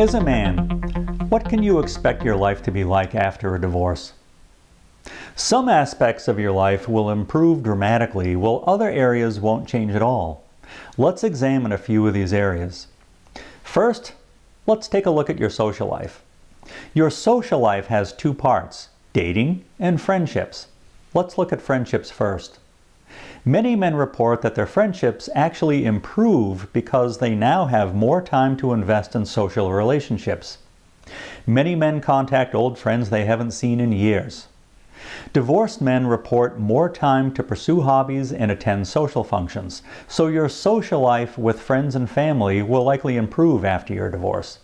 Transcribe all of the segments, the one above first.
As a man, what can you expect your life to be like after a divorce? Some aspects of your life will improve dramatically, while other areas won't change at all. Let's examine a few of these areas. First, let's take a look at your social life. Your social life has two parts, dating and friendships. Let's look at friendships first. Many men report that their friendships actually improve because they now have more time to invest in social relationships. Many men contact old friends they haven't seen in years. Divorced men report more time to pursue hobbies and attend social functions, so your social life with friends and family will likely improve after your divorce.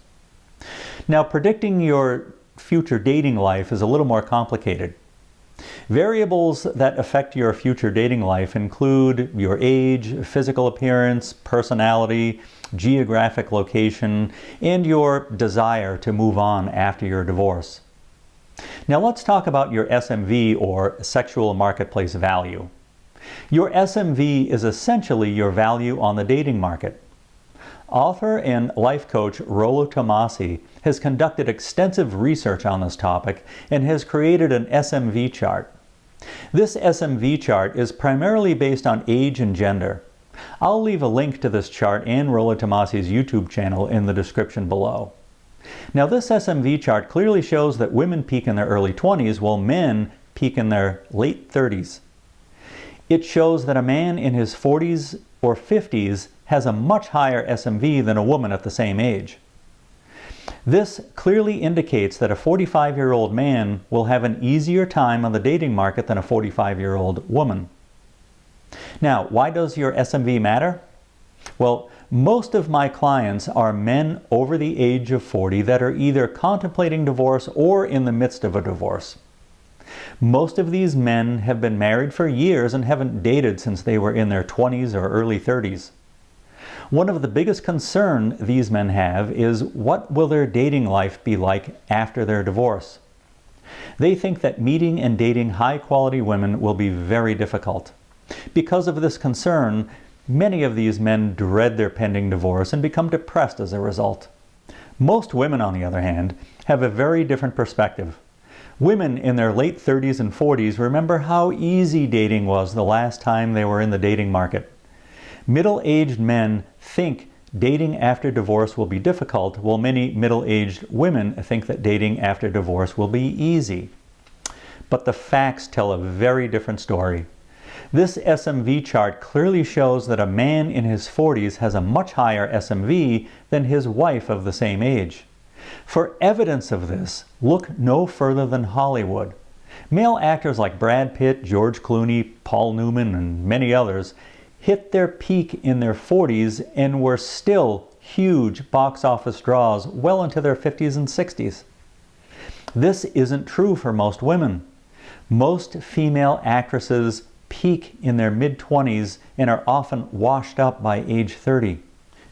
Now, predicting your future dating life is a little more complicated. Variables that affect your future dating life include your age, physical appearance, personality, geographic location, and your desire to move on after your divorce. Now let's talk about your SMV, or sexual marketplace value. Your SMV is essentially your value on the dating market. Author and life coach Rollo Tomassi has conducted extensive research on this topic and has created an SMV chart. This SMV chart is primarily based on age and gender. I'll leave a link to this chart and Rollo Tomassi's YouTube channel in the description below. Now, this SMV chart clearly shows that women peak in their early 20s while men peak in their late 30s. It shows that a man in his 40s or 50s has a much higher SMV than a woman at the same age. This clearly indicates that a 45-year-old man will have an easier time on the dating market than a 45-year-old woman. Now, why does your SMV matter? Well, most of my clients are men over the age of 40 that are either contemplating divorce or in the midst of a divorce. Most of these men have been married for years and haven't dated since they were in their 20s or early 30s. One of the biggest concerns these men have is, what will their dating life be like after their divorce? They think that meeting and dating high-quality women will be very difficult. Because of this concern, many of these men dread their pending divorce and become depressed as a result. Most women, on the other hand, have a very different perspective. Women in their late 30s and 40s remember how easy dating was the last time they were in the dating market. Middle-aged men think dating after divorce will be difficult, while many middle-aged women think that dating after divorce will be easy. But the facts tell a very different story. This SMV chart clearly shows that a man in his 40s has a much higher SMV than his wife of the same age. For evidence of this, look no further than Hollywood. Male actors like Brad Pitt, George Clooney, Paul Newman, and many others hit their peak in their 40s and were still huge box office draws well into their 50s and 60s. This isn't true for most women. Most female actresses peak in their mid-20s and are often washed up by age 30.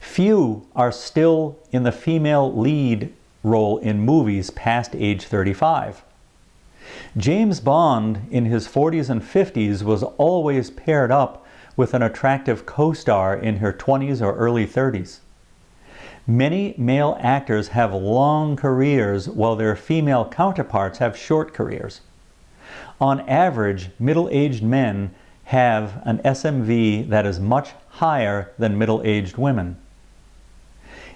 Few are still in the female lead role in movies past age 35. James Bond in his 40s and 50s was always paired up with an attractive co-star in her 20s or early 30s. Many male actors have long careers while their female counterparts have short careers. On average, middle-aged men have an SMV that is much higher than middle-aged women.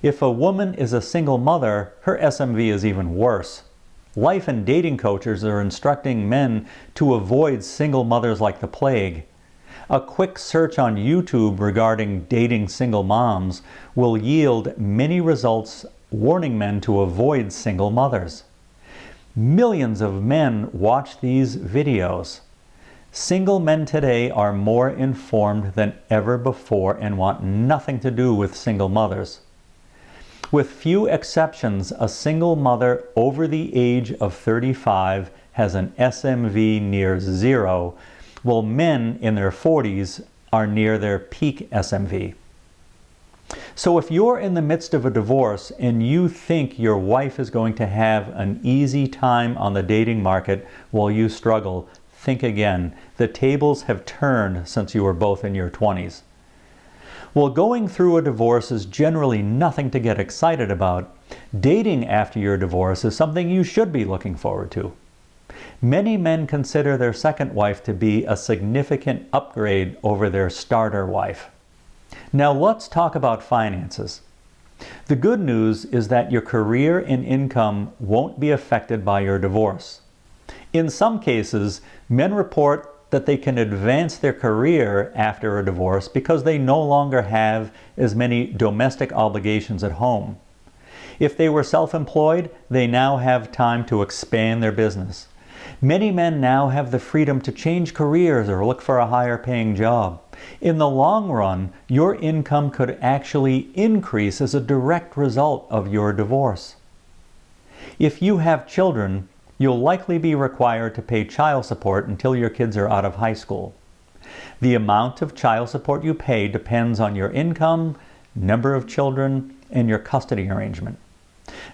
If a woman is a single mother, her SMV is even worse. Life and dating coaches are instructing men to avoid single mothers like the plague. A quick search on YouTube regarding dating single moms will yield many results warning men to avoid single mothers. Millions of men watch these videos. Single men today are more informed than ever before and want nothing to do with single mothers. With few exceptions, a single mother over the age of 35 has an SMV near zero, while men in their 40s are near their peak SMV. So if you're in the midst of a divorce and you think your wife is going to have an easy time on the dating market while you struggle, think again. The tables have turned since you were both in your 20s. While going through a divorce is generally nothing to get excited about, dating after your divorce is something you should be looking forward to. Many men consider their second wife to be a significant upgrade over their starter wife. Now let's talk about finances. The good news is that your career and income won't be affected by your divorce. In some cases, men report that they can advance their career after a divorce because they no longer have as many domestic obligations at home. If they were self-employed, they now have time to expand their business. Many men now have the freedom to change careers or look for a higher paying job. In the long run, your income could actually increase as a direct result of your divorce. If you have children, you'll likely be required to pay child support until your kids are out of high school. The amount of child support you pay depends on your income, number of children, and your custody arrangement.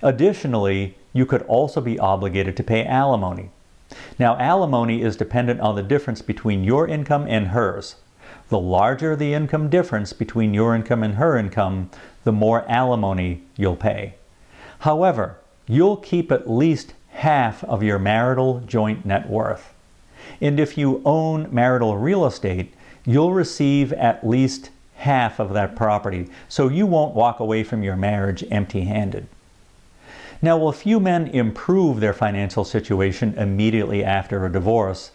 Additionally, you could also be obligated to pay alimony. Now, alimony is dependent on the difference between your income and hers. The larger the income difference between your income and her income, the more alimony you'll pay. However, you'll keep at least half of your marital joint net worth. And if you own marital real estate, you'll receive at least half of that property, so you won't walk away from your marriage empty-handed. Now, while few men improve their financial situation immediately after a divorce,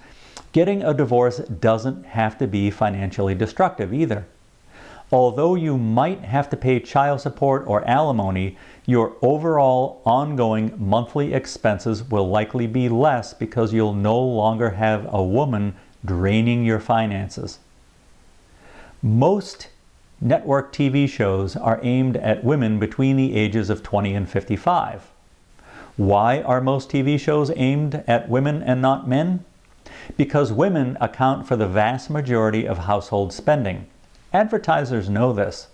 getting a divorce doesn't have to be financially destructive either. Although you might have to pay child support or alimony, your overall ongoing monthly expenses will likely be less because you'll no longer have a woman draining your finances. Most network TV shows are aimed at women between the ages of 20 and 55. Why are most TV shows aimed at women and not men? Because women account for the vast majority of household spending. Advertisers know this.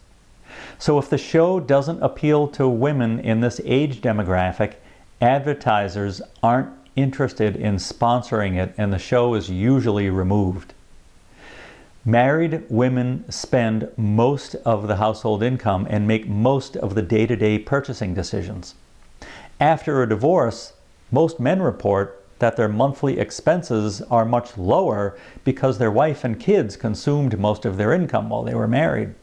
So if the show doesn't appeal to women in this age demographic, advertisers aren't interested in sponsoring it, and the show is usually removed. Married women spend most of the household income and make most of the day-to-day purchasing decisions. After a divorce, most men report that their monthly expenses are much lower because their wife and kids consumed most of their income while they were married.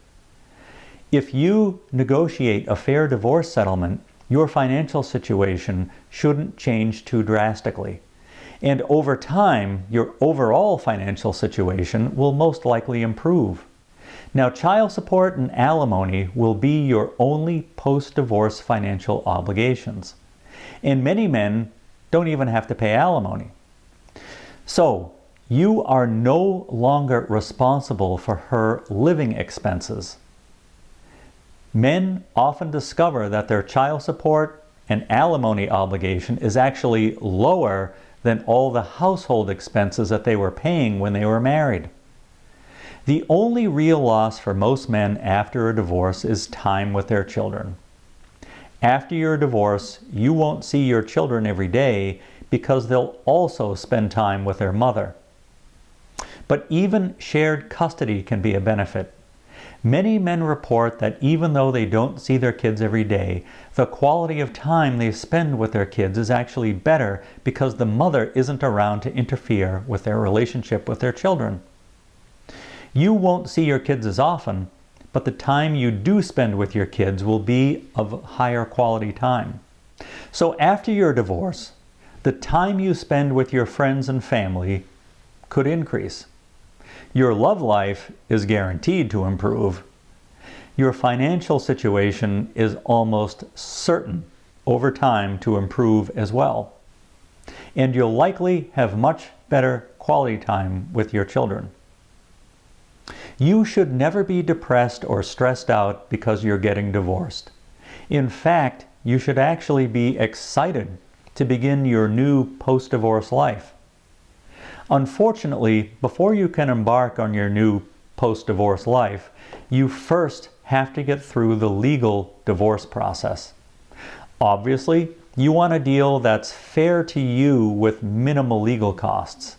If you negotiate a fair divorce settlement, your financial situation shouldn't change too drastically. And over time, your overall financial situation will most likely improve. Now, child support and alimony will be your only post-divorce financial obligations. And many men don't even have to pay alimony. So, you are no longer responsible for her living expenses. Men often discover that their child support and alimony obligation is actually lower than all the household expenses that they were paying when they were married. The only real loss for most men after a divorce is time with their children. After your divorce, you won't see your children every day because they'll also spend time with their mother. But even shared custody can be a benefit. Many men report that even though they don't see their kids every day, the quality of time they spend with their kids is actually better because the mother isn't around to interfere with their relationship with their children. You won't see your kids as often, but the time you do spend with your kids will be of higher quality time. So after your divorce, the time you spend with your friends and family could increase. Your love life is guaranteed to improve. Your financial situation is almost certain over time to improve as well. And you'll likely have much better quality time with your children. You should never be depressed or stressed out because you're getting divorced. In fact, you should actually be excited to begin your new post-divorce life. Unfortunately, before you can embark on your new post-divorce life, you first have to get through the legal divorce process. Obviously, you want a deal that's fair to you with minimal legal costs.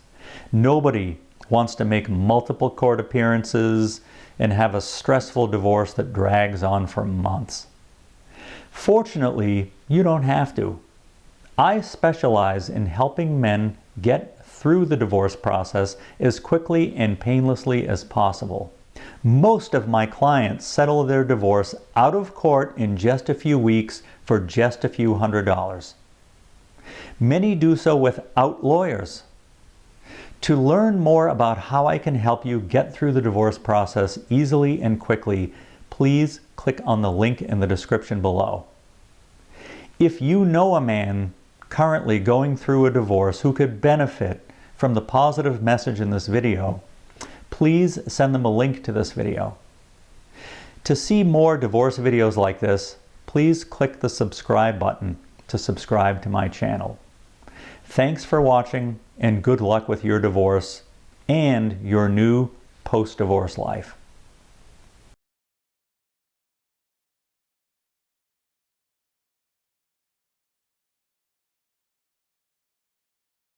Nobody wants to make multiple court appearances, and have a stressful divorce that drags on for months. Fortunately, you don't have to. I specialize in helping men get through the divorce process as quickly and painlessly as possible. Most of my clients settle their divorce out of court in just a few weeks for just a few $100s. Many do so without lawyers. To learn more about how I can help you get through the divorce process easily and quickly, please click on the link in the description below. If you know a man currently going through a divorce who could benefit from the positive message in this video, please send them a link to this video. To see more divorce videos like this, please click the subscribe button to subscribe to my channel. Thanks for watching, and good luck with your divorce and your new post-divorce life.